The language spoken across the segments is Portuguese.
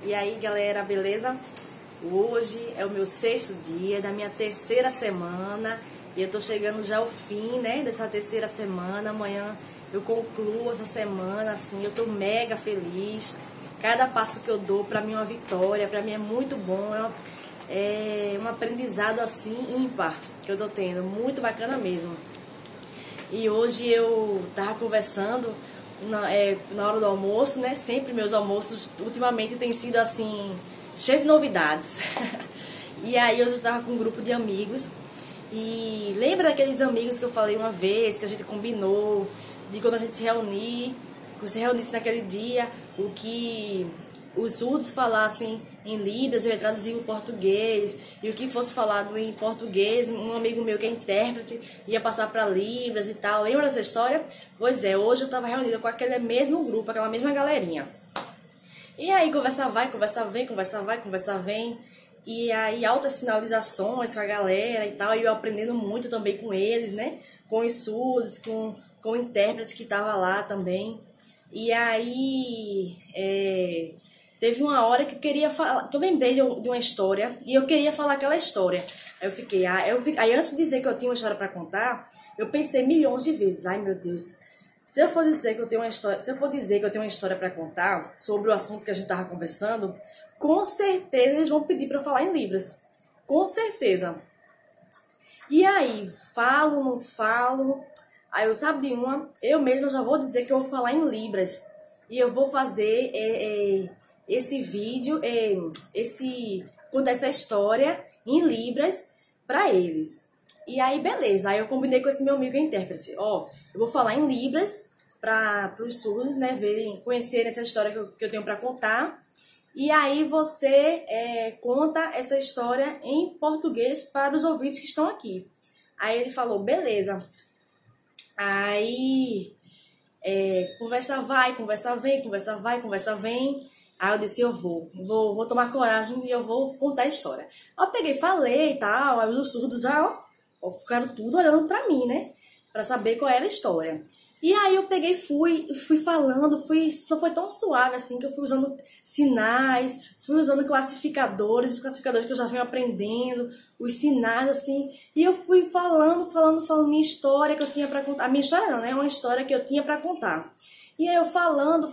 E aí, galera, beleza? Hoje é o meu 6º dia da minha 3ª semana e eu tô chegando já ao fim, né, dessa 3ª semana. Amanhã eu concluo essa semana, assim, eu tô mega feliz. Cada passo que eu dou, pra mim é uma vitória, pra mim é muito bom, é um aprendizado, assim, ímpar que eu tô tendo, muito bacana mesmo. E hoje eu tava conversando na hora do almoço, né? Sempre meus almoços ultimamente têm sido assim, cheio de novidades. E aí hoje eu tava com um grupo de amigos. E lembra daqueles amigos que eu falei uma vez, que a gente combinou, de quando a gente se reunisse naquele dia, o que os surdos falassem em Libras, eu ia traduzir em português, e o que fosse falado em português, um amigo meu que é intérprete ia passar para Libras e tal. Lembra dessa história? Pois é, hoje eu estava reunida com aquele mesmo grupo, aquela mesma galerinha. E aí conversa vai, conversa vem, conversa vai, conversa vem, e aí altas sinalizações com a galera e tal, e eu aprendendo muito também com eles, né? Com os surdos, com o intérprete que estava lá também. E aí teve uma hora que eu queria falar, que eu lembrei de uma história e eu queria falar aquela história. Aí eu fiquei, aí antes de dizer que eu tinha uma história para contar, eu pensei milhões de vezes, ai meu Deus, se eu for dizer que eu tenho uma história para contar sobre o assunto que a gente tava conversando, com certeza eles vão pedir para eu falar em Libras, com certeza. E aí, falo, não falo, aí eu sabe de uma, eu mesma já vou dizer que eu vou falar em Libras e eu vou fazer esse vídeo, contar essa história em Libras para eles. E aí, beleza. Aí eu combinei com esse meu amigo intérprete. Ó, eu vou falar em Libras para os surdos, né, conhecerem essa história que eu tenho para contar. E aí você conta essa história em português para os ouvintes que estão aqui. Aí ele falou, beleza. Aí conversa vai, conversa vem, conversa vai, conversa vem. Aí eu disse, eu vou tomar coragem e eu vou contar a história. Aí eu peguei, falei e tal, aí os surdos já ficaram tudo olhando pra mim, né? Pra saber qual era a história. E aí eu peguei, fui falando, só foi tão suave assim que eu fui usando sinais, fui usando classificadores, os classificadores que eu já venho aprendendo, os sinais assim, e eu fui falando minha história que eu tinha pra contar. A minha história não, né? É uma história que eu tinha pra contar. E aí eu falando.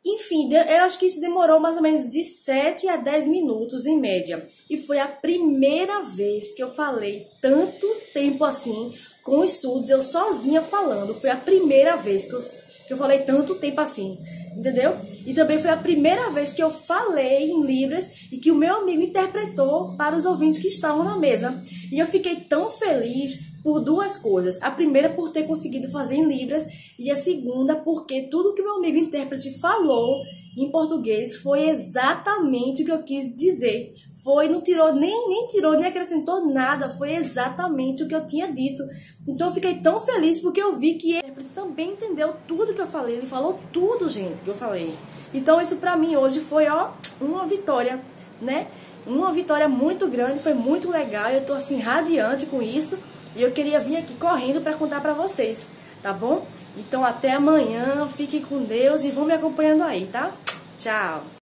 Enfim, eu acho que isso demorou mais ou menos de 7 a 10 minutos em média. E foi a primeira vez que eu falei tanto tempo assim com os surdos, eu sozinha falando. Foi a primeira vez que eu falei tanto tempo assim, entendeu? E também foi a primeira vez que eu falei em Libras e que o meu amigo interpretou para os ouvintes que estavam na mesa. E eu fiquei tão feliz por duas coisas. A primeira, por ter conseguido fazer em Libras, e a segunda, porque tudo que meu amigo intérprete falou em português foi exatamente o que eu quis dizer. Não tirou, nem tirou, nem acrescentou nada, foi exatamente o que eu tinha dito. Então eu fiquei tão feliz porque eu vi que ele também entendeu tudo que eu falei, ele falou tudo, gente, que eu falei. Então isso pra mim hoje foi, uma vitória, né? Uma vitória muito grande, foi muito legal, eu tô assim radiante com isso. E eu queria vir aqui correndo para contar para vocês, tá bom? Então até amanhã, fiquem com Deus e vão me acompanhando aí, tá? Tchau!